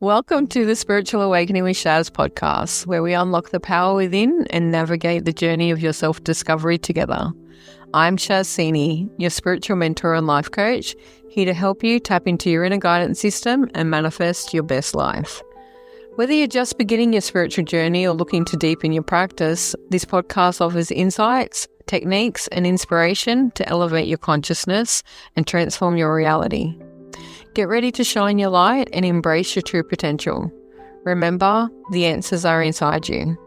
Welcome to the Spiritual Awakening with Shaz podcast, where we unlock the power within and navigate the journey of your self-discovery together. I'm Shaz Cini, your spiritual mentor and life coach, here to help you tap into your inner guidance system and manifest your best life. Whether you're just beginning your spiritual journey or looking to deepen your practice, this podcast offers insights, techniques, and inspiration to elevate your consciousness and transform your reality. Get ready to shine your light and embrace your true potential. Remember, the answers are inside you.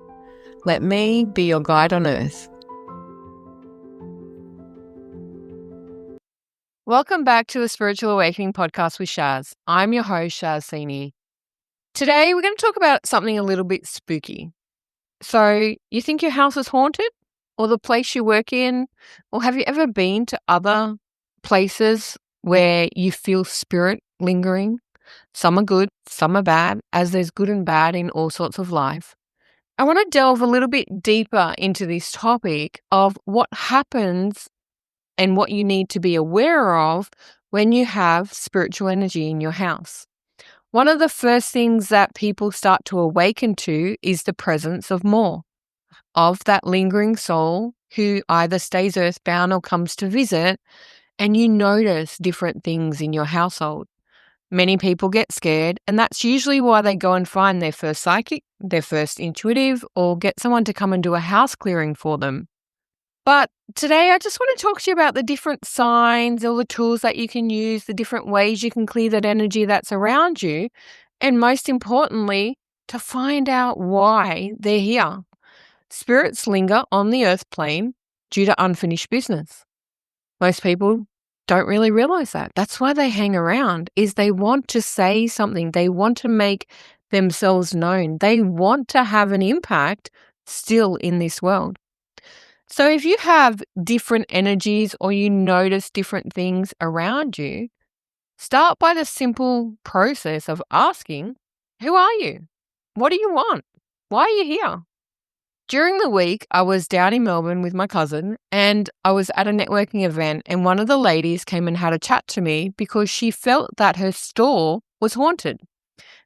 Let me be your guide on earth. Welcome back to the Spiritual Awakening podcast with Shaz. I'm your host, Shaz Cini. Today, we're going to talk about something a little bit spooky. So, you think your house is haunted? Or the place you work in? Or have you ever been to other places where you feel spirit lingering? Some are good, some are bad, as there's good and bad in all sorts of life. I want to delve a little bit deeper into this topic of what happens and what you need to be aware of when you have spiritual energy in your house. One of the first things that people start to awaken to is the presence of more, of that lingering soul who either stays earthbound or comes to visit, and you notice different things in your household. Many people get scared, and that's usually why they go and find their first psychic, their first intuitive, or get someone to come and do a house clearing for them. But today I just want to talk to you about the different signs, all the tools that you can use, the different ways you can clear that energy that's around you, and most importantly, to find out why they're here. Spirits linger on the earth plane due to unfinished business. Most people don't really realize that. That's why they hang around, is they want to say something. They want to make themselves known. They want to have an impact still in this world. So if you have different energies or you notice different things around you, start by the simple process of asking, who are you? What do you want? Why are you here? During the week, I was down in Melbourne with my cousin and I was at a networking event, and one of the ladies came and had a chat to me because she felt that her store was haunted.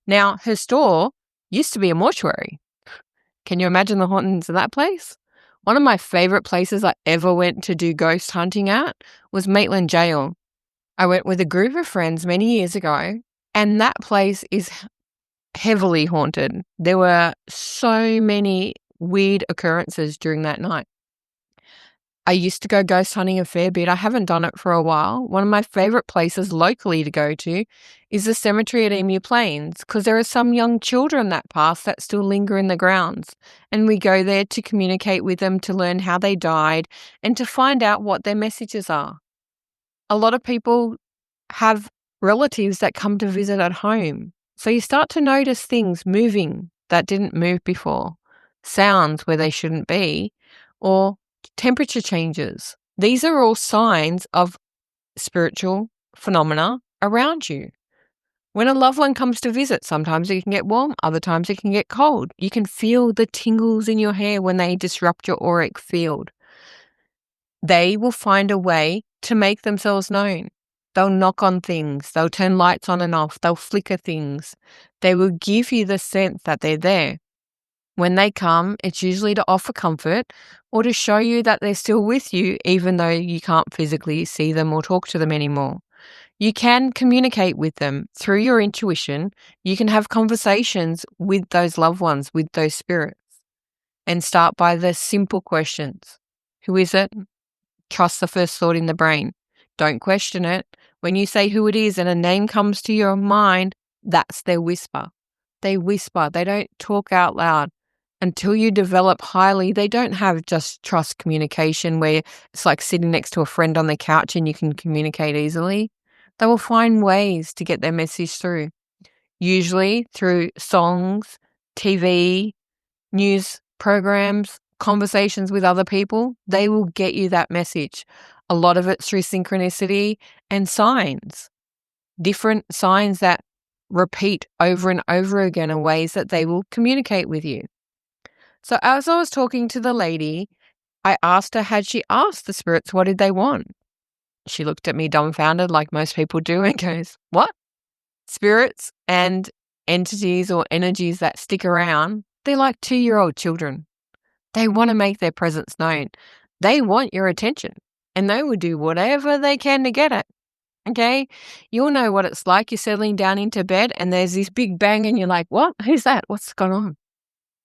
Now, her store used to be a mortuary. Can you imagine the hauntings of that place? One of my favorite places I ever went to do ghost hunting at was Maitland Jail. I went with a group of friends many years ago, and that place is heavily haunted. There were so many weird occurrences during that night. I used to go ghost hunting a fair bit. I haven't done it for a while. One of my favorite places locally to go to is the cemetery at Emu Plains, because there are some young children that pass that still linger in the grounds. And we go there to communicate with them, to learn how they died and to find out what their messages are. A lot of people have relatives that come to visit at home. So you start to notice things moving that didn't move before. Sounds where they shouldn't be, or temperature changes. These are all signs of spiritual phenomena around you. When a loved one comes to visit, sometimes it can get warm, other times it can get cold. You can feel the tingles in your hair when they disrupt your auric field. They will find a way to make themselves known. They'll knock on things, they'll turn lights on and off, they'll flicker things. They will give you the sense that they're there. When they come, it's usually to offer comfort or to show you that they're still with you, even though you can't physically see them or talk to them anymore. You can communicate with them through your intuition. You can have conversations with those loved ones, with those spirits, and start by the simple questions. Who is it? Trust the first thought in the brain. Don't question it. When you say who it is and a name comes to your mind, that's their whisper. They whisper. They don't talk out loud. Until you develop highly, they don't have just trust communication where it's like sitting next to a friend on the couch and you can communicate easily. They will find ways to get their message through, usually through songs, TV, news programs, conversations with other people. They will get you that message. A lot of it's through synchronicity and signs, different signs that repeat over and over again in ways that they will communicate with you. So as I was talking to the lady, I asked her, had she asked the spirits what did they want? She looked at me dumbfounded like most people do and goes, what? Spirits and entities or energies that stick around, they're like 2-year-old children. They want to make their presence known. They want your attention, and they will do whatever they can to get it. Okay? You'll know what it's like. You're settling down into bed and there's this big bang and you're like, what? Who's that? What's going on?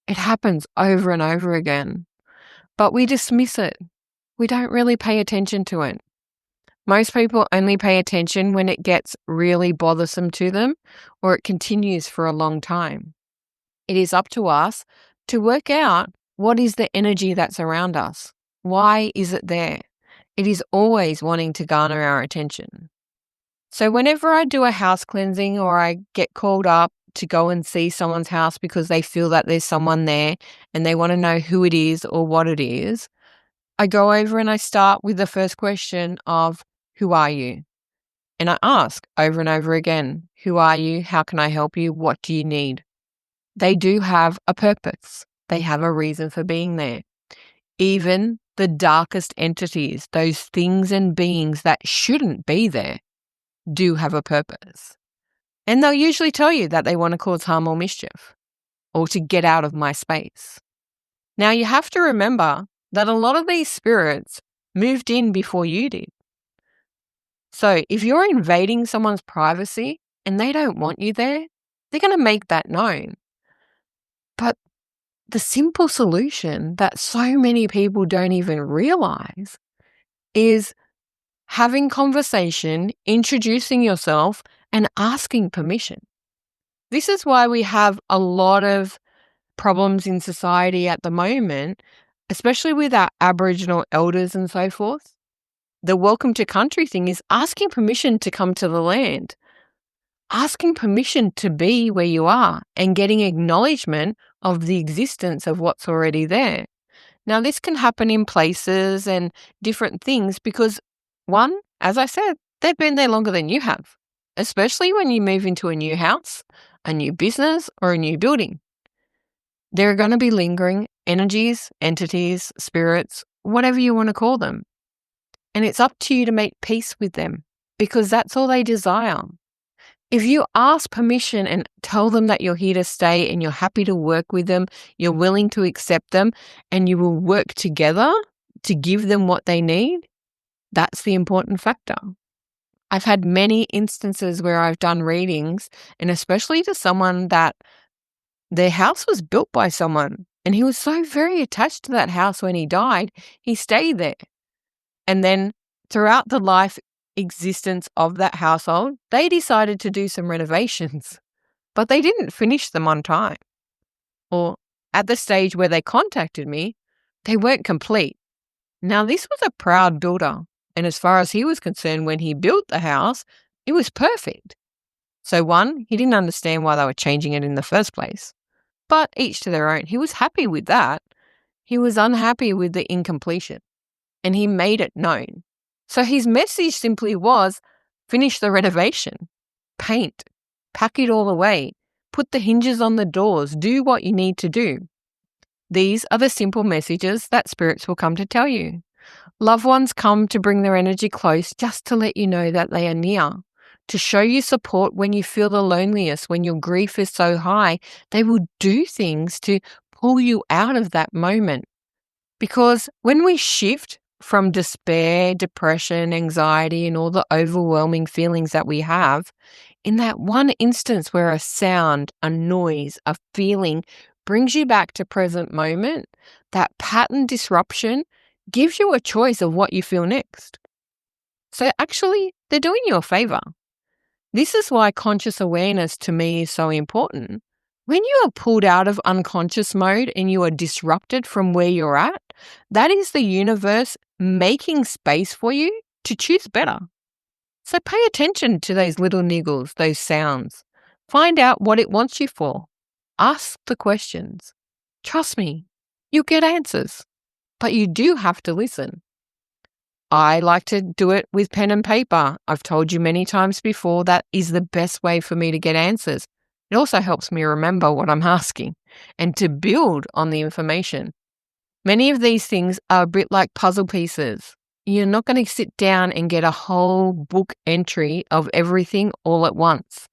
It happens over and over again. But we dismiss it. We don't really pay attention to it. Most people only pay attention when it gets really bothersome to them or it continues for a long time. It is up to us to work out what is the energy that's around us. Why is it there? It is always wanting to garner our attention. So whenever I do a house cleansing or I get called up to go and see someone's house because they feel that there's someone there and they want to know who it is or what it is, I go over and I start with the first question of, who are you? And I ask over and over again, who are you? How can I help you? What do you need? They do have a purpose. They have a reason for being there. Even the darkest entities, those things and beings that shouldn't be there, do have a purpose. And they'll usually tell you that they want to cause harm or mischief or to get out of my space. Now, you have to remember that a lot of these spirits moved in before you did. So if you're invading someone's privacy and they don't want you there, they're going to make that known. But the simple solution that so many people don't even realize is having conversation, introducing yourself, and asking permission. This is why we have a lot of problems in society at the moment, especially with our Aboriginal elders and so forth. The welcome to country thing is asking permission to come to the land, asking permission to be where you are and getting acknowledgement of the existence of what's already there. Now, this can happen in places and different things because, one, as I said, they've been there longer than you have, especially when you move into a new house, a new business, or a new building. There are going to be lingering energies, entities, spirits, whatever you want to call them. And it's up to you to make peace with them because that's all they desire. If you ask permission and tell them that you're here to stay and you're happy to work with them, you're willing to accept them, and you will work together to give them what they need, that's the important factor. I've had many instances where I've done readings, and especially to someone that their house was built by someone and he was so very attached to that house when he died, he stayed there. And then throughout the life existence of that household, they decided to do some renovations, but they didn't finish them on time. Or at the stage where they contacted me, they weren't complete. Now, this was a proud builder. And as far as he was concerned, when he built the house, it was perfect. So one, he didn't understand why they were changing it in the first place. But each to their own. He was happy with that. He was unhappy with the incompletion. And he made it known. So his message simply was, finish the renovation, paint, pack it all away, put the hinges on the doors, do what you need to do. These are the simple messages that spirits will come to tell you. Loved ones come to bring their energy close just to let you know that they are near, to show you support when you feel the loneliest, when your grief is so high. They will do things to pull you out of that moment. Because when we shift from despair, depression, anxiety, and all the overwhelming feelings that we have, in that one instance where a sound, a noise, a feeling brings you back to present moment, that pattern disruption gives you a choice of what you feel next. So actually, they're doing you a favor. This is why conscious awareness to me is so important. When you are pulled out of unconscious mode and you are disrupted from where you're at, that is the universe making space for you to choose better. So pay attention to those little niggles, those sounds. Find out what it wants you for. Ask the questions. Trust me, you'll get answers, but you do have to listen. I like to do it with pen and paper. I've told you many times before that is the best way for me to get answers. It also helps me remember what I'm asking and to build on the information. Many of these things are a bit like puzzle pieces. You're not going to sit down and get a whole book entry of everything all at once.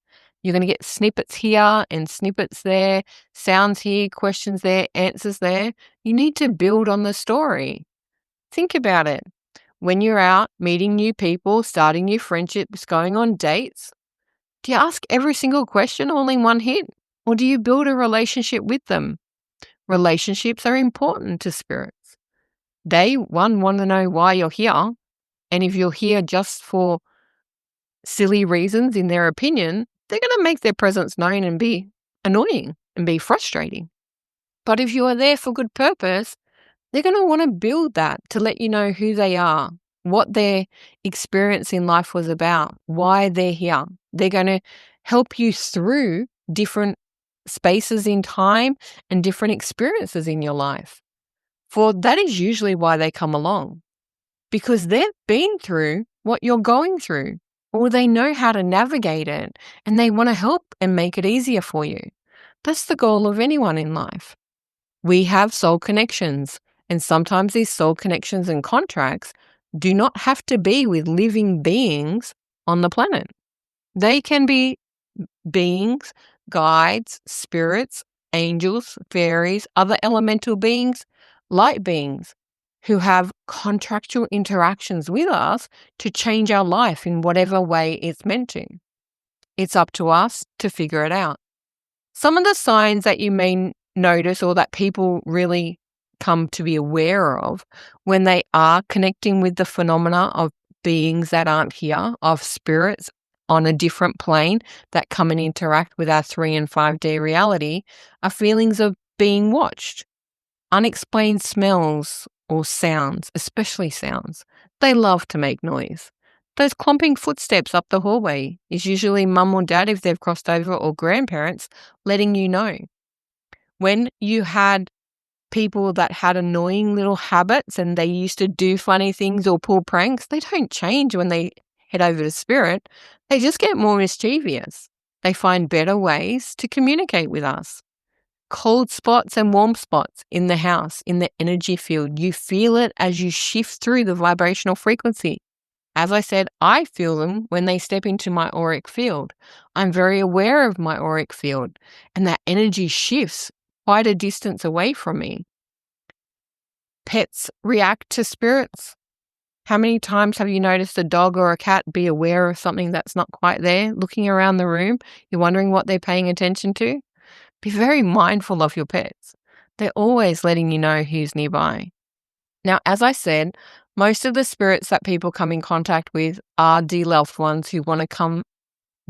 You're going to get snippets here and snippets there, sounds here, questions there, answers there. You need to build on the story. Think about it. When you're out meeting new people, starting new friendships, going on dates, do you ask every single question all in one hit? Or do you build a relationship with them? Relationships are important to spirits. They, one, want to know why you're here. And if you're here just for silly reasons, in their opinion, they're going to make their presence known and be annoying and be frustrating. But if you are there for good purpose, they're going to want to build that to let you know who they are, what their experience in life was about, why they're here. They're going to help you through different spaces in time and different experiences in your life. For that is usually why they come along, because they've been through what you're going through, or they know how to navigate it and they want to help and make it easier for you. That's the goal of anyone in life. We have soul connections, and sometimes these soul connections and contracts do not have to be with living beings on the planet. They can be beings, guides, spirits, angels, fairies, other elemental beings, light beings who have contractual interactions with us to change our life in whatever way it's meant to. It's up to us to figure it out. Some of the signs that you may notice or that people really come to be aware of when they are connecting with the phenomena of beings that aren't here, of spirits on a different plane that come and interact with our 3 and 5D reality, are feelings of being watched, unexplained smells or sounds, especially sounds. They love to make noise. Those clomping footsteps up the hallway is usually mum or dad, if they've crossed over, or grandparents letting you know. When you had people that had annoying little habits and they used to do funny things or pull pranks, they don't change when they head over to spirit. They just get more mischievous. They find better ways to communicate with us. Cold spots and warm spots in the house, in the energy field. You feel it as you shift through the vibrational frequency. As I said, I feel them when they step into my auric field. I'm very aware of my auric field, and that energy shifts quite a distance away from me. Pets react to spirits. How many times have you noticed a dog or a cat be aware of something that's not quite there, looking around the room? You're wondering what they're paying attention to? Be very mindful of your pets. They're always letting you know who's nearby. Now, as I said, most of the spirits that people come in contact with are dear loved ones who want to come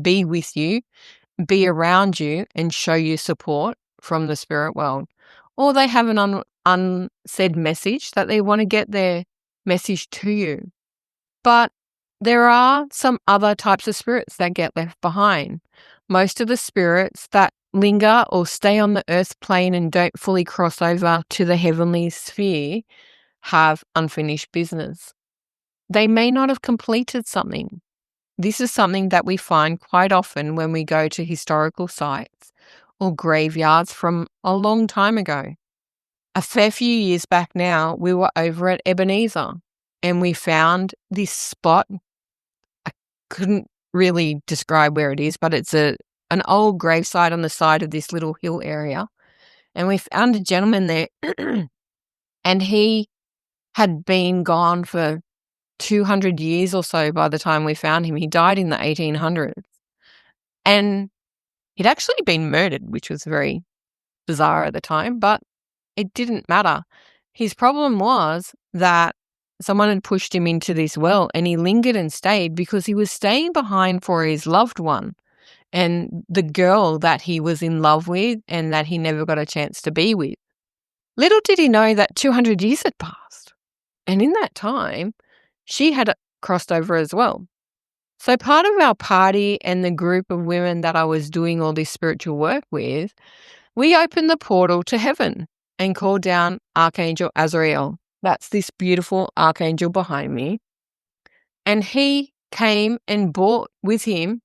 be with you, be around you, and show you support from the spirit world. Or they have an unsaid message that they want to get their message to you. But there are some other types of spirits that get left behind. Most of the spirits that linger or stay on the earth plane and don't fully cross over to the heavenly sphere have unfinished business. They may not have completed something. This is something that we find quite often when we go to historical sites or graveyards from a long time ago. A fair few years back now, we were over at Ebenezer and we found this spot. I couldn't really describe where it is, but it's an old gravesite on the side of this little hill area. And we found a gentleman there and he had been gone for 200 years or so by the time we found him. He died in the 1800s. And he'd actually been murdered, which was very bizarre at the time, but it didn't matter. His problem was that someone had pushed him into this well and he lingered and stayed because he was staying behind for his loved one and the girl that he was in love with and that he never got a chance to be with. Little did he know that 200 years had passed. And in that time, she had crossed over as well. So part of our party and the group of women that I was doing all this spiritual work with, we opened the portal to heaven and called down Archangel Azrael. That's this beautiful archangel behind me. And he came and brought with him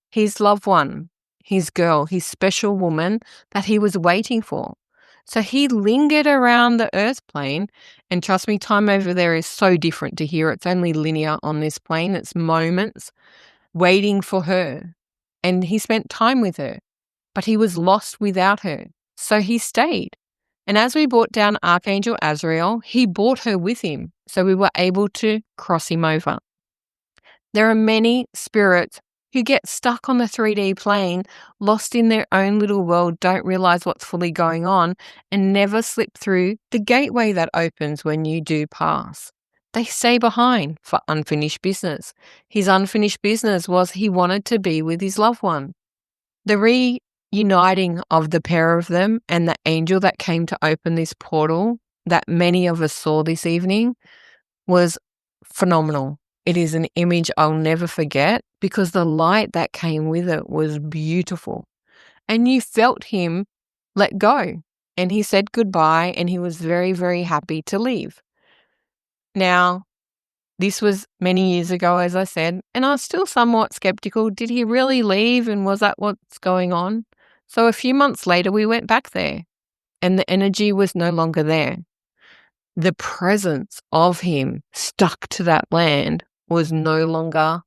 his loved one, his girl, his special woman that he was waiting for. So he lingered around the earth plane, and trust me, time over there is so different to here. It's only linear on this plane. It's moments waiting for her. and he spent time with her, but he was lost without her. So he stayed. And as we brought down Archangel Azrael, he brought her with him. So we were able to cross him over. There are many spirits who get stuck on the 3D plane, lost in their own little world, don't realize what's fully going on, and never slip through the gateway that opens when you do pass. They stay behind for unfinished business. His unfinished business was he wanted to be with his loved one. The reuniting of the pair of them and the angel that came to open this portal that many of us saw this evening was phenomenal. It is an image I'll never forget because the light that came with it was beautiful. And you felt him let go. And he said goodbye and he was very, very happy to leave. Now, this was many years ago, as I said, and I was still somewhat skeptical. Did he really leave and was that what's going on? So a few months later, we went back there and the energy was no longer there. The presence of him stuck to that land was no longer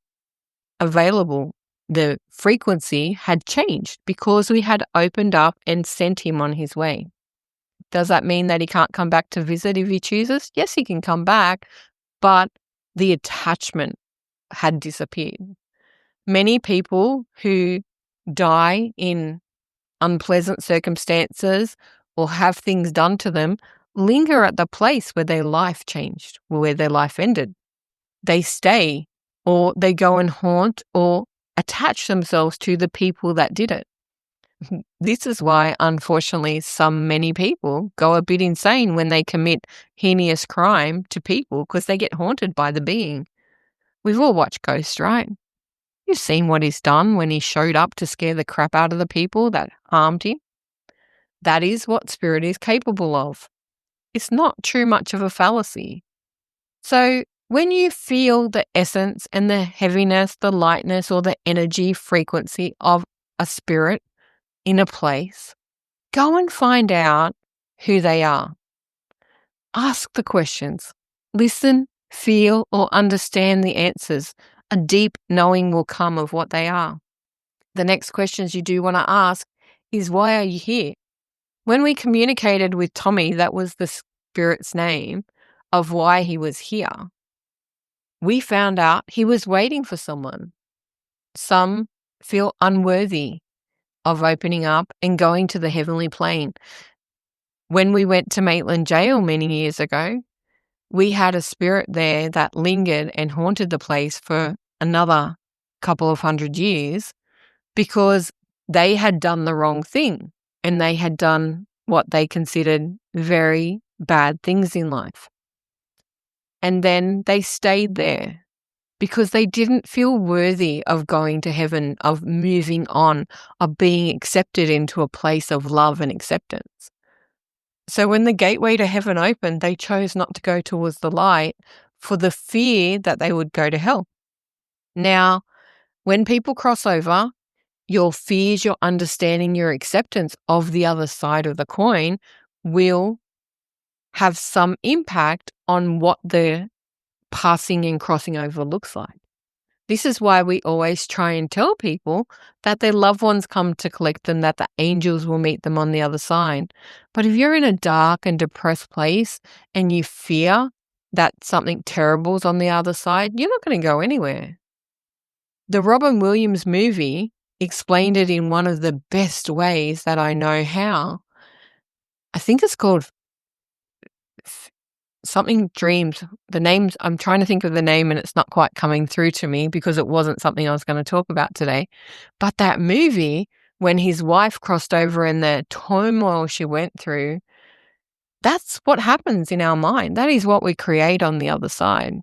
available. The frequency had changed because we had opened up and sent him on his way. Does that mean that he can't come back to visit if he chooses? Yes, he can come back, but the attachment had disappeared. Many people who die in unpleasant circumstances or have things done to them linger at the place where their life changed, where their life ended. They stay or they go and haunt or attach themselves to the people that did it. This is why, unfortunately, many people go a bit insane when they commit heinous crime to people because they get haunted by the being. We've all watched Ghost, right? You've seen what he's done when he showed up to scare the crap out of the people that harmed him. That is what spirit is capable of. It's not too much of a fallacy. So when you feel the essence and the heaviness, the lightness, or the energy frequency of a spirit in a place, go and find out who they are. Ask the questions. Listen, feel, or understand the answers. A deep knowing will come of what they are. The next questions you do want to ask is, why are you here? When we communicated with Tommy, that was the spirit's name of why he was here, we found out he was waiting for someone. Some feel unworthy of opening up and going to the heavenly plane. When we went to Maitland Jail many years ago, we had a spirit there that lingered and haunted the place for another couple of 100 years because they had done the wrong thing and they had done what they considered very bad things in life. And then they stayed there because they didn't feel worthy of going to heaven, of moving on, of being accepted into a place of love and acceptance. So when the gateway to heaven opened, they chose not to go towards the light for the fear that they would go to hell. Now, when people cross over, your fears, your understanding, your acceptance of the other side of the coin will have some impact on what the passing and crossing over looks like. This is why we always try and tell people that their loved ones come to collect them, that the angels will meet them on the other side. But if you're in a dark and depressed place and you fear that something terrible's on the other side, you're not going to go anywhere. The Robin Williams movie explained it in one of the best ways that I know how. I think it's called something Dreams. The names, I'm trying to think of the name and it's not quite coming through to me because it wasn't something I was going to talk about today. But that movie, when his wife crossed over and the turmoil she went through, that's what happens in our mind. That is what we create on the other side.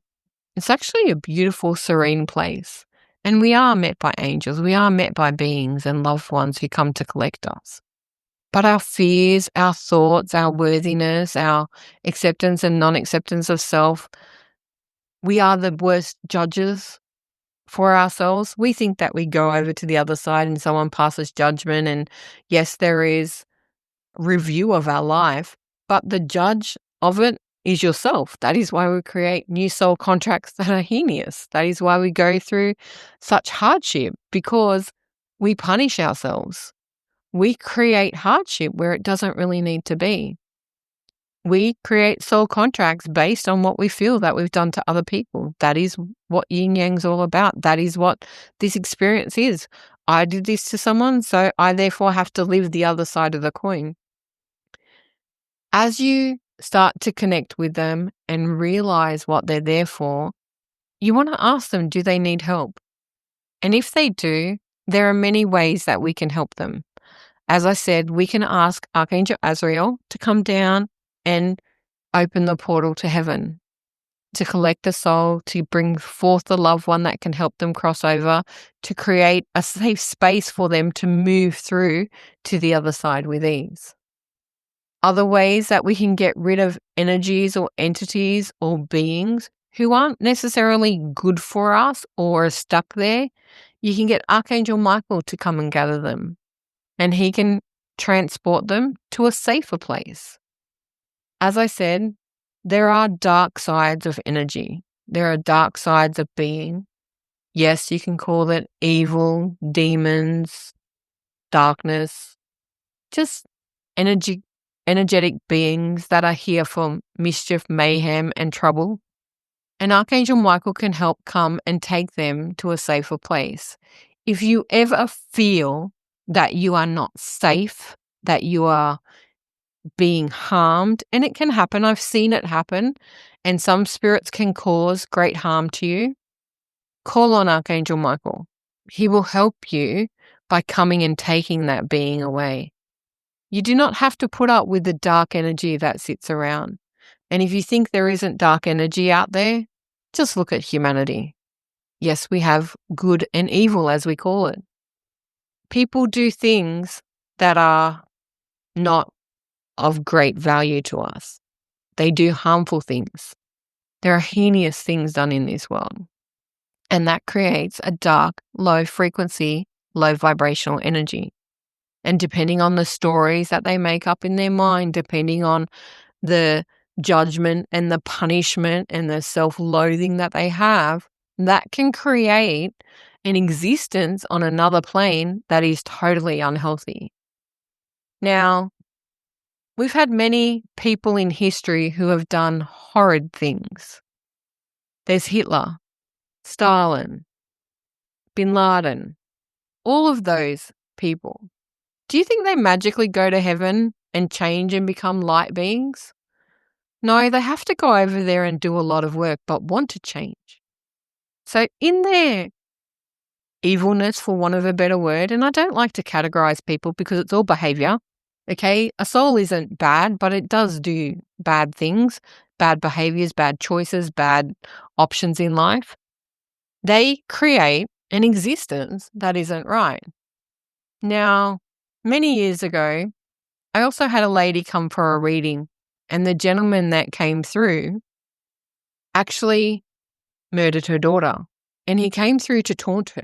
It's actually a beautiful, serene place. And we are met by angels. We are met by beings and loved ones who come to collect us. But our fears, our thoughts, our worthiness, our acceptance and non-acceptance of self, we are the worst judges for ourselves. We think that we go over to the other side and someone passes judgment and yes, there is review of our life, but the judge of it is yourself. That is why we create new soul contracts that are heinous. That is why we go through such hardship, because We punish ourselves. We create hardship where it doesn't really need to be. We create soul contracts based on what we feel that we've done to other people. That is what yin yang's all about. That is what this experience is. I did this to someone, so I therefore have to live the other side of the coin. As you start to connect with them and realize what they're there for, you want to ask them, do they need help? And if they do, there are many ways that we can help them. As I said, we can ask Archangel Azrael to come down and open the portal to heaven, to collect the soul, to bring forth the loved one that can help them cross over, to create a safe space for them to move through to the other side with ease. Other ways that we can get rid of energies or entities or beings who aren't necessarily good for us or are stuck there, you can get Archangel Michael to come and gather them, and he can transport them to a safer place. As I said, there are dark sides of energy. There are dark sides of being. Yes, you can call it evil, demons, darkness, just energetic beings that are here for mischief, mayhem, and trouble. And Archangel Michael can help come and take them to a safer place. If you ever feel that you are not safe, that you are being harmed, and it can happen, I've seen it happen, and some spirits can cause great harm to you, call on Archangel Michael. He will help you by coming and taking that being away. You do not have to put up with the dark energy that sits around. And if you think there isn't dark energy out there, just look at humanity. Yes, we have good and evil, as we call it. People do things that are not of great value to us. They do harmful things. There are heinous things done in this world. And that creates a dark, low frequency, low vibrational energy. And depending on the stories that they make up in their mind, depending on the judgment and the punishment and the self-loathing that they have, that can create an existence on another plane that is totally unhealthy. Now, we've had many people in history who have done horrid things. There's Hitler, Stalin, Bin Laden, all of those people. Do you think they magically go to heaven and change and become light beings? No, they have to go over there and do a lot of work, but want to change. So in their evilness, for want of a better word, and I don't like to categorize people because it's all behavior, okay? A soul isn't bad, but it does do bad things, bad behaviors, bad choices, bad options in life. They create an existence that isn't right. Now, many years ago, I also had a lady come for a reading, and the gentleman that came through actually murdered her daughter, and he came through to taunt her.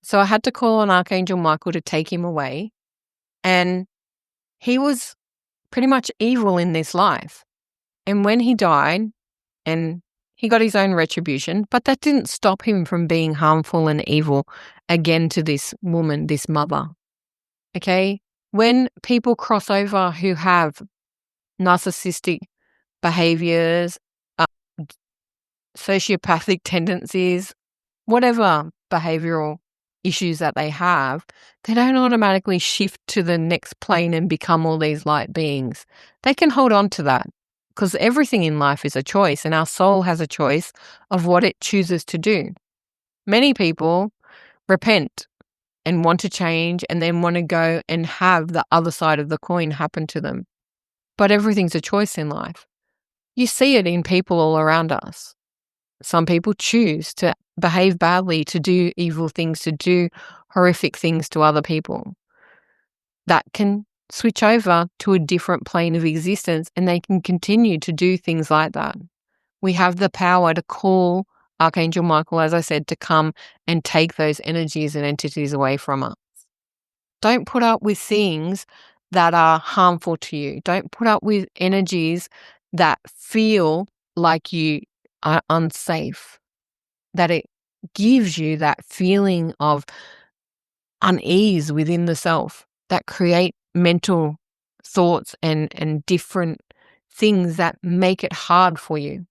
So I had to call on Archangel Michael to take him away, and he was pretty much evil in this life. And when he died, and he got his own retribution, but that didn't stop him from being harmful and evil again to this woman, this mother. Okay? When people cross over who have narcissistic behaviors, sociopathic tendencies, whatever behavioral issues that they have, they don't automatically shift to the next plane and become all these light beings. They can hold on to that because everything in life is a choice, and our soul has a choice of what it chooses to do. Many people repent and want to change and then want to go and have the other side of the coin happen to them. But everything's a choice in life. You see it in people all around us. Some people choose to behave badly, to do evil things, to do horrific things to other people. That can switch over to a different plane of existence, and they can continue to do things like that. We have the power to call Archangel Michael, as I said, to come and take those energies and entities away from us. Don't put up with things that are harmful to you. Don't put up with energies that feel like you are unsafe, that it gives you that feeling of unease within the self that create mental thoughts and different things that make it hard for you.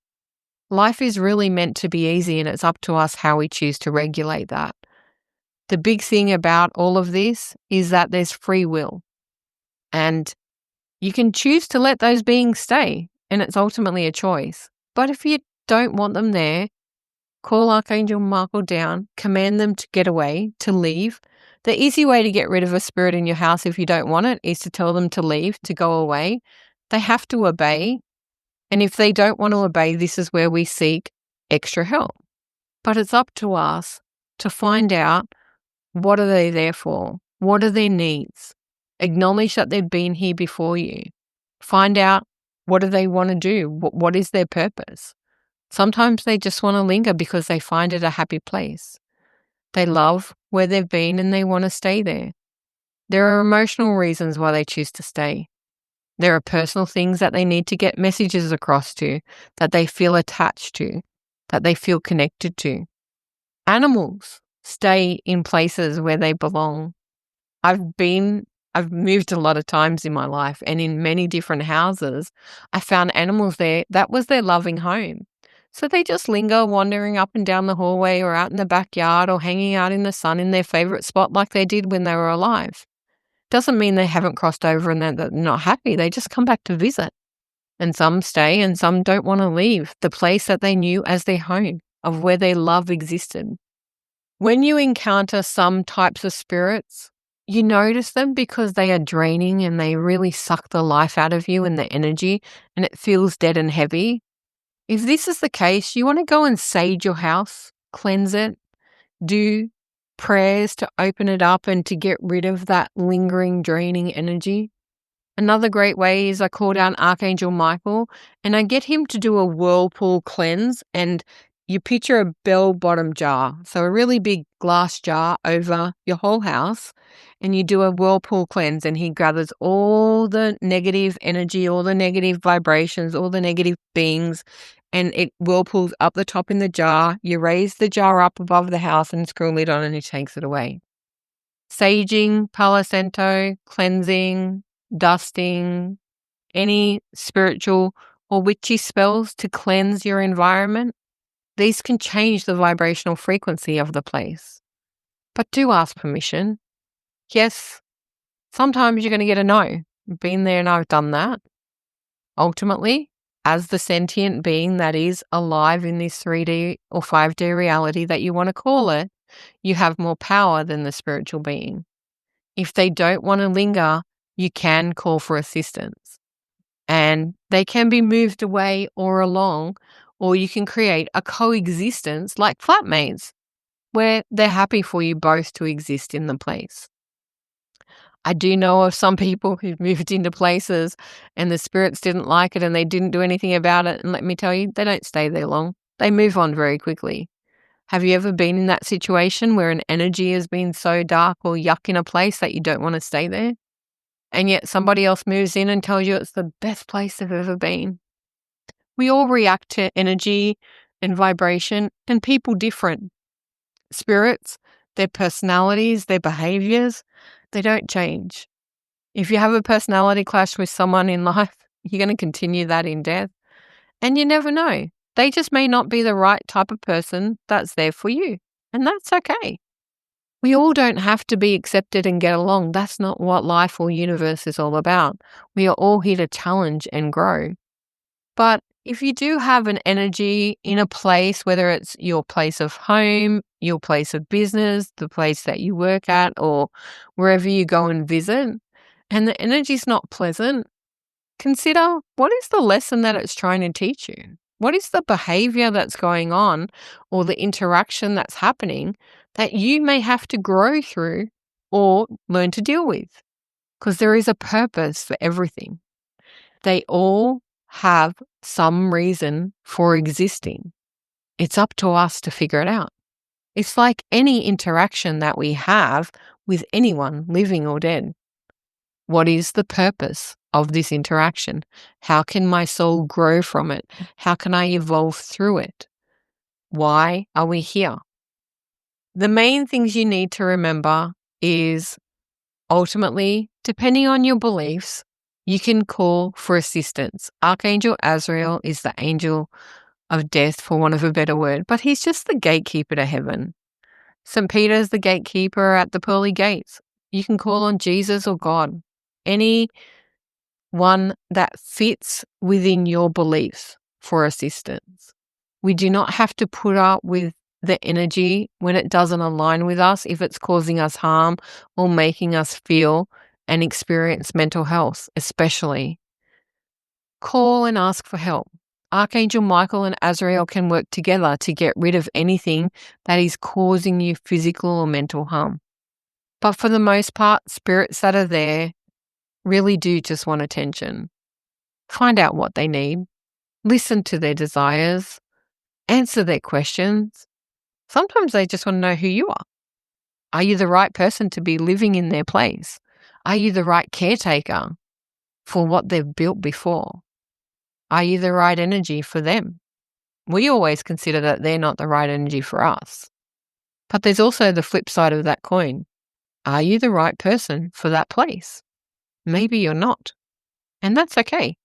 Life is really meant to be easy, and it's up to us how we choose to regulate that. The big thing about all of this is that there's free will, and you can choose to let those beings stay, and it's ultimately a choice. But if you don't want them there, call Archangel Michael down, command them to get away, to leave. The easy way to get rid of a spirit in your house if you don't want it is to tell them to leave, to go away. They have to obey. And if they don't want to obey, this is where we seek extra help. But it's up to us to find out, what are they there for? What are their needs? Acknowledge that they've been here before you. Find out, what do they want to do? What is their purpose? Sometimes they just want to linger because they find it a happy place. They love where they've been and they want to stay there. There are emotional reasons why they choose to stay. There are personal things that they need to get messages across to, that they feel attached to, that they feel connected to. Animals stay in places where they belong. I've moved a lot of times in my life, and in many different houses, I found animals there. That was their loving home. So they just linger, wandering up and down the hallway or out in the backyard or hanging out in the sun in their favorite spot like they did when they were alive. Doesn't mean they haven't crossed over and that they're not happy. They just come back to visit. And some stay and some don't want to leave the place that they knew as their home, of where their love existed. When you encounter some types of spirits, you notice them because they are draining and they really suck the life out of you and the energy, and it feels dead and heavy. If this is the case, you want to go and sage your house, cleanse it, do prayers to open it up and to get rid of that lingering, draining energy. Another great way is I call down Archangel Michael and I get him to do a whirlpool cleanse, and you picture a bell-bottom jar, so a really big glass jar over your whole house, and you do a whirlpool cleanse, and he gathers all the negative energy, all the negative vibrations, all the negative beings, and it whirlpools up the top in the jar. You raise the jar up above the house and screw a lid on, and he takes it away. Saging, Palo Santo, cleansing, dusting, any spiritual or witchy spells to cleanse your environment, these can change the vibrational frequency of the place. But do ask permission. Yes, sometimes you're going to get a no. Been there and I've done that. Ultimately, as the sentient being that is alive in this 3D or 5D reality that you want to call it, you have more power than the spiritual being. If they don't want to linger, you can call for assistance. And they can be moved away or along, or you can create a coexistence like flatmates, where they're happy for you both to exist in the place. I do know of some people who've moved into places and the spirits didn't like it and they didn't do anything about it. And let me tell you, they don't stay there long. They move on very quickly. Have you ever been in that situation where an energy has been so dark or yuck in a place that you don't want to stay there? And yet somebody else moves in and tells you it's the best place they've ever been. We all react to energy and vibration, and people different. Spirits, their personalities, their behaviors, they don't change. If you have a personality clash with someone in life, you're going to continue that in death. And you never know. They just may not be the right type of person that's there for you. And that's okay. We all don't have to be accepted and get along. That's not what life or universe is all about. We are all here to challenge and grow. But if you do have an energy in a place, whether it's your place of home, your place of business, the place that you work at, or wherever you go and visit, and the energy's not pleasant, consider, what is the lesson that it's trying to teach you? What is the behavior that's going on or the interaction that's happening that you may have to grow through or learn to deal with? Because there is a purpose for everything. They all have some reason for existing. It's up to us to figure it out. It's like any interaction that we have with anyone, living or dead. What is the purpose of this interaction? How can my soul grow from it? How can I evolve through it? Why are we here? The main things you need to remember is ultimately, depending on your beliefs, you can call for assistance. Archangel Azrael is the angel of death, for want of a better word, but he's just the gatekeeper to heaven. St. Peter's the gatekeeper at the pearly gates. You can call on Jesus or God, any one that fits within your beliefs for assistance. We do not have to put up with the energy when it doesn't align with us, if it's causing us harm or making us feel and experience mental health, especially. Call and ask for help. Archangel Michael and Azrael can work together to get rid of anything that is causing you physical or mental harm. But for the most part, spirits that are there really do just want attention. Find out what they need. Listen to their desires. Answer their questions. Sometimes they just want to know who you are. Are you the right person to be living in their place? Are you the right caretaker for what they've built before? Are you the right energy for them? We always consider that they're not the right energy for us. But there's also the flip side of that coin. Are you the right person for that place? Maybe you're not. And that's okay.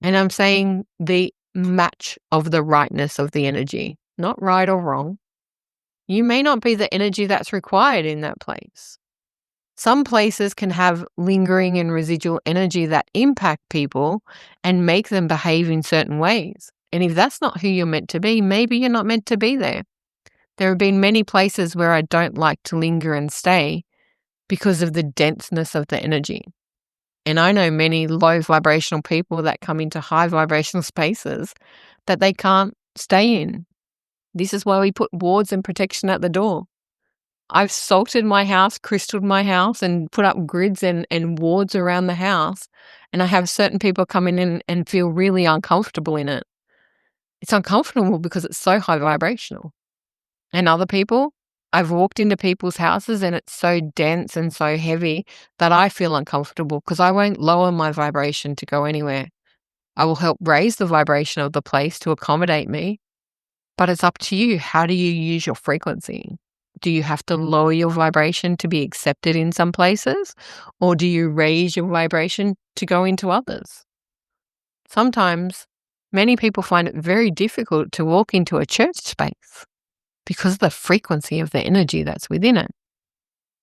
And I'm saying the match of the rightness of the energy, not right or wrong. You may not be the energy that's required in that place. Some places can have lingering and residual energy that impact people and make them behave in certain ways. And if that's not who you're meant to be, maybe you're not meant to be there. There have been many places where I don't like to linger and stay because of the denseness of the energy. And I know many low vibrational people that come into high vibrational spaces that they can't stay in. This is why we put wards and protection at the door. I've salted my house, crystalled my house, and put up grids and wards around the house. And I have certain people coming in and feel really uncomfortable in it. It's uncomfortable because it's so high vibrational. And other people, I've walked into people's houses and it's so dense and so heavy that I feel uncomfortable because I won't lower my vibration to go anywhere. I will help raise the vibration of the place to accommodate me. But it's up to you. How do you use your frequency? Do you have to lower your vibration to be accepted in some places? Or do you raise your vibration to go into others? Sometimes many people find it very difficult to walk into a church space because of the frequency of the energy that's within it.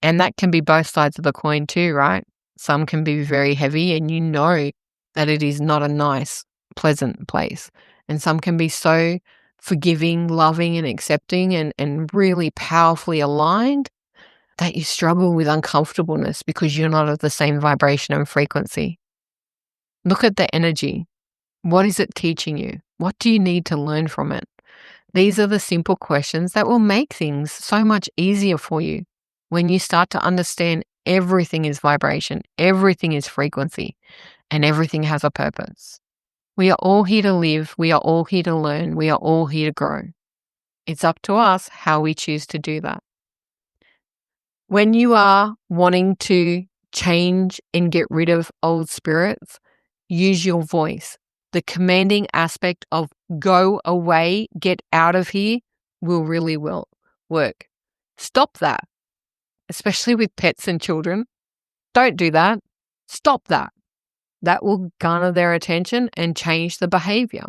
And that can be both sides of the coin too, right? Some can be very heavy and you know that it is not a nice, pleasant place. And some can be so forgiving, loving and accepting and really powerfully aligned that you struggle with uncomfortableness because you're not of the same vibration and frequency. Look at the energy. What is it teaching you? What do you need to learn from it? These are the simple questions that will make things so much easier for you when you start to understand everything is vibration, everything is frequency, and everything has a purpose. We are all here to live. We are all here to learn. We are all here to grow. It's up to us how we choose to do that. When you are wanting to change and get rid of old spirits, use your voice. The commanding aspect of go away, get out of here will really work. Stop that, especially with pets and children. Don't do that. Stop that. That will garner their attention and change the behavior.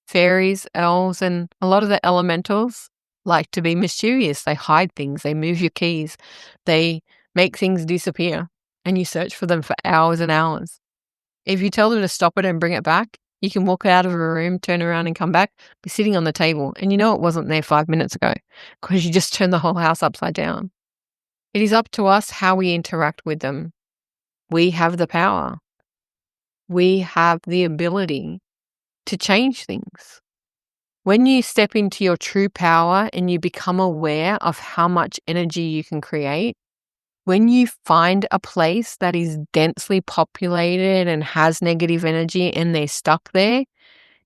Fairies, elves, and a lot of the elementals like to be mischievous. They hide things. They move your keys. They make things disappear, and you search for them for hours and hours. If you tell them to stop it and bring it back, you can walk out of a room, turn around and come back, be sitting on the table, and you know it wasn't there 5 minutes ago because you just turned the whole house upside down. It is up to us how we interact with them. We have the power. We have the ability to change things. When you step into your true power and you become aware of how much energy you can create, when you find a place that is densely populated and has negative energy and they're stuck there,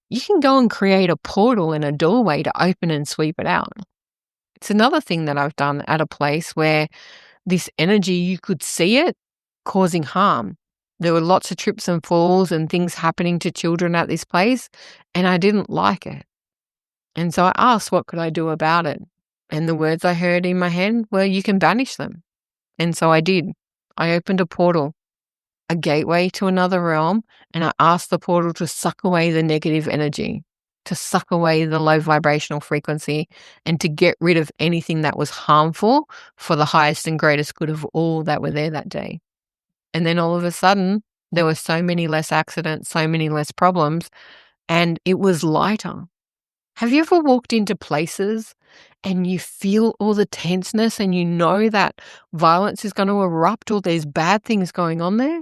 you can go and create a portal and a doorway to open and sweep it out. It's another thing that I've done at a place where this energy, you could see it causing harm. There were lots of trips and falls and things happening to children at this place, and I didn't like it. And so I asked, what could I do about it? And the words I heard in my head were, you can banish them. And so I did. I opened a portal, a gateway to another realm, and I asked the portal to suck away the negative energy, to suck away the low vibrational frequency, and to get rid of anything that was harmful for the highest and greatest good of all that were there that day. And then all of a sudden, there were so many less accidents, so many less problems, and it was lighter. Have you ever walked into places and you feel all the tenseness and you know that violence is going to erupt or there's bad things going on there?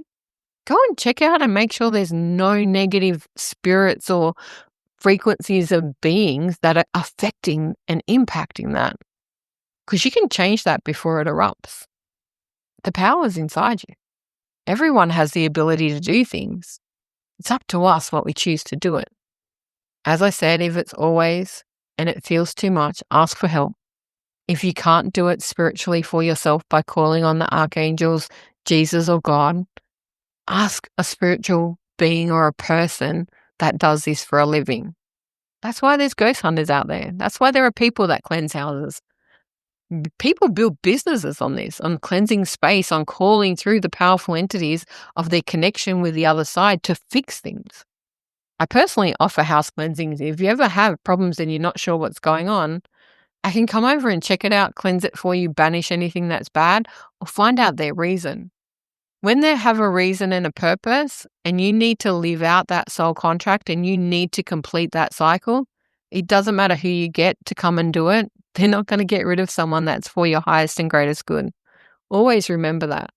Go and check out and make sure there's no negative spirits or frequencies of beings that are affecting and impacting that. Because you can change that before it erupts. The power is inside you. Everyone has the ability to do things. It's up to us what we choose to do it. As I said, if it's always and it feels too much, ask for help. If you can't do it spiritually for yourself by calling on the archangels, Jesus or God, ask a spiritual being or a person that does this for a living. That's why there's ghost hunters out there. That's why there are people that cleanse houses. People build businesses on this, on cleansing space, on calling through the powerful entities of their connection with the other side to fix things. I personally offer house cleansings. If you ever have problems and you're not sure what's going on, I can come over and check it out, cleanse it for you, banish anything that's bad, or find out their reason. When they have a reason and a purpose, and you need to live out that soul contract and you need to complete that cycle, it doesn't matter who you get to come and do it. They're not going to get rid of someone that's for your highest and greatest good. Always remember that.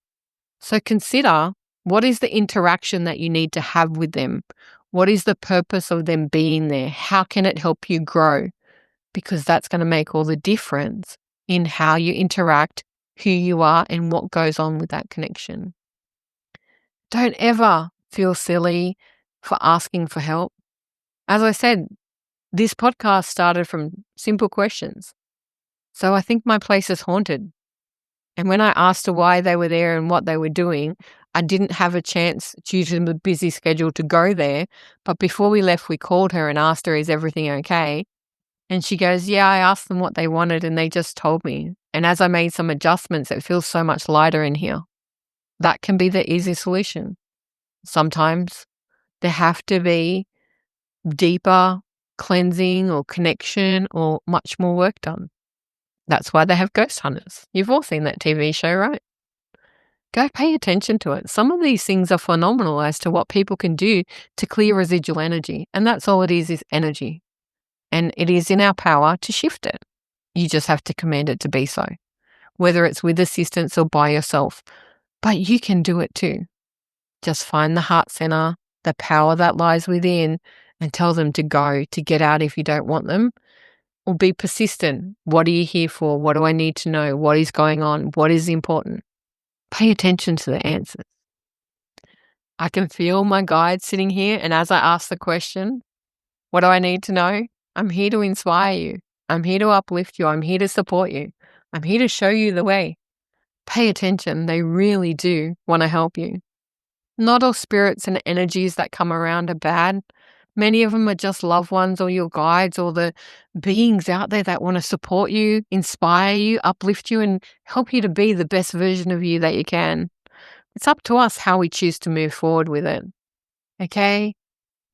So consider, what is the interaction that you need to have with them? What is the purpose of them being there? How can it help you grow? Because that's going to make all the difference in how you interact, who you are, and what goes on with that connection. Don't ever feel silly for asking for help. As I said, this podcast started from simple questions. So I think my place is haunted. And when I asked her why they were there and what they were doing, I didn't have a chance due to the busy schedule to go there. But before we left, we called her and asked her, is everything okay? And she goes, yeah, I asked them what they wanted and they just told me. And as I made some adjustments, it feels so much lighter in here. That can be the easy solution. Sometimes there have to be deeper cleansing or connection or much more work done. That's why they have ghost hunters. You've all seen that TV show, right? Go pay attention to it. Some of these things are phenomenal as to what people can do to clear residual energy. And that's all it is energy. And it is in our power to shift it. You just have to command it to be so, whether it's with assistance or by yourself. But you can do it too. Just find the heart center, the power that lies within, and tell them to go, to get out if you don't want them. Or be persistent. What are you here for? What do I need to know? What is going on? What is important? Pay attention to the answers. I can feel my guide sitting here, and as I ask the question, what do I need to know? I'm here to inspire you. I'm here to uplift you. I'm here to support you. I'm here to show you the way. Pay attention. They really do want to help you. Not all spirits and energies that come around are bad. Many of them are just loved ones or your guides or the beings out there that want to support you, inspire you, uplift you, and help you to be the best version of you that you can. It's up to us how we choose to move forward with it. Okay?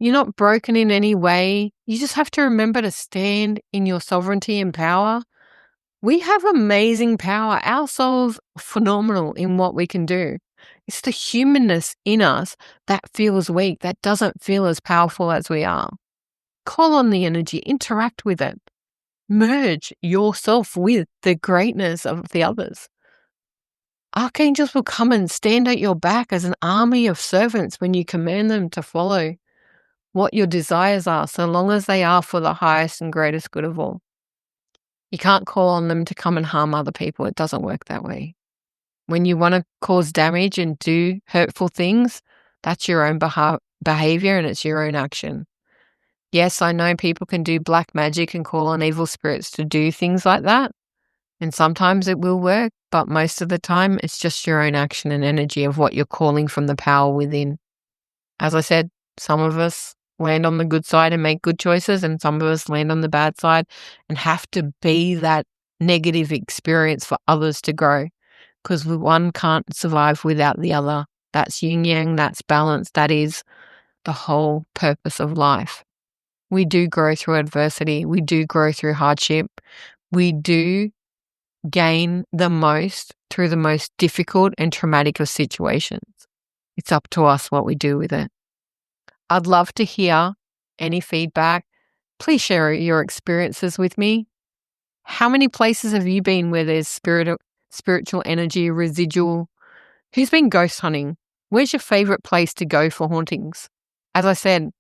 You're not broken in any way. You just have to remember to stand in your sovereignty and power. We have amazing power. Our soul's phenomenal in what we can do. It's the humanness in us that feels weak, that doesn't feel as powerful as we are. Call on the energy, interact with it. Merge yourself with the greatness of the others. Archangels will come and stand at your back as an army of servants when you command them to follow what your desires are, so long as they are for the highest and greatest good of all. You can't call on them to come and harm other people. It doesn't work that way. When you want to cause damage and do hurtful things, that's your own behavior and it's your own action. Yes, I know people can do black magic and call on evil spirits to do things like that. And sometimes it will work, but most of the time it's just your own action and energy of what you're calling from the power within. As I said, some of us land on the good side and make good choices, and some of us land on the bad side and have to be that negative experience for others to grow. because one can't survive without the other. That's yin yang, that's balance, that is the whole purpose of life. We do grow through adversity, we do grow through hardship, we do gain the most through the most difficult and traumatic of situations. It's up to us what we do with it. I'd love to hear any feedback. Please share your experiences with me. How many places have you been where there's spiritual energy, residual? Who's been ghost hunting? Where's your favorite place to go for hauntings? As I said,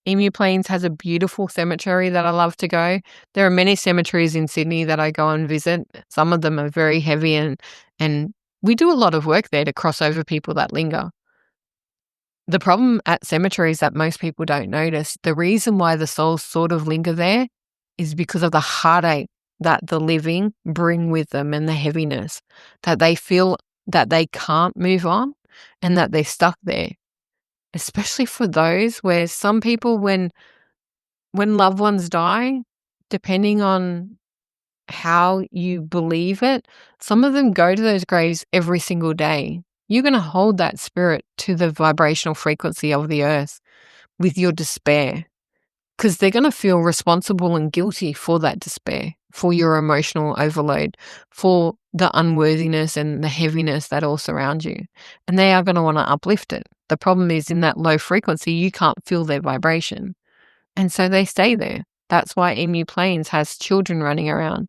Emu Plains has a beautiful cemetery that I love to go. There are many cemeteries in Sydney that I go and visit. Some of them are very heavy and we do a lot of work there to cross over people that linger. The problem at cemeteries that most people don't notice, the reason why the souls sort of linger there is because of the heartache that the living bring with them and the heaviness, that they feel that they can't move on and that they're stuck there. Especially for those where some people, when loved ones die, depending on how you believe it, some of them go to those graves every single day. You're going to hold that spirit to the vibrational frequency of the earth with your despair, because they're going to feel responsible and guilty for that despair, for your emotional overload, for the unworthiness and the heaviness that all surround you. And they are going to want to uplift it. The problem is, in that low frequency, you can't feel their vibration. And so they stay there. That's why Emu Plains has children running around.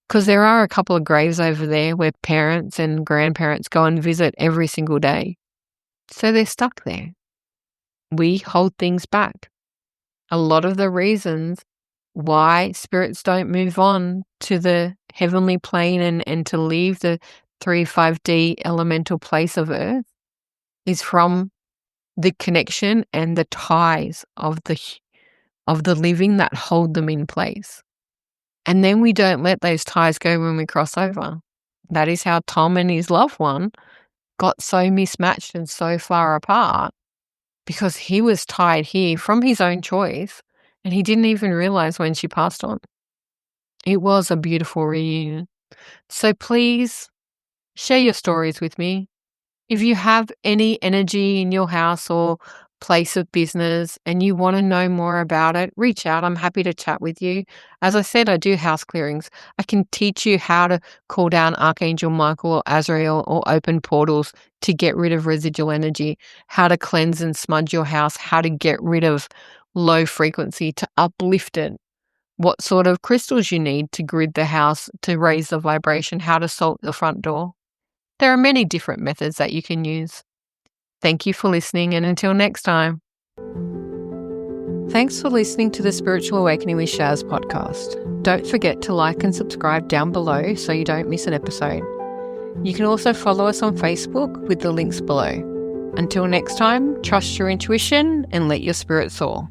Because there are a couple of graves over there where parents and grandparents go and visit every single day. So they're stuck there. We hold things back. A lot of the reasons why spirits don't move on to the heavenly plane and to leave the 3-5D elemental place of earth is from the connection and the ties of the living that hold them in place. And then we don't let those ties go when we cross over. That is how Tom and his loved one got so mismatched and so far apart, because he was tied here from his own choice and he didn't even realize when she passed on. It was a beautiful reunion. So please share your stories with me. If you have any energy in your house or place of business and you want to know more about it, reach out. I'm happy to chat with you. As I said, I do house clearings. I can teach you how to call down Archangel Michael or Azrael or open portals to get rid of residual energy, how to cleanse and smudge your house, how to get rid of low frequency to uplift it, what sort of crystals you need to grid the house to raise the vibration, how to salt the front door. There are many different methods that you can use. Thank you for listening, and until next time. Thanks for listening to the Spiritual Awakening with Shaz podcast. Don't forget to like and subscribe down below so you don't miss an episode. You can also follow us on Facebook with the links below. Until next time, trust your intuition and let your spirit soar.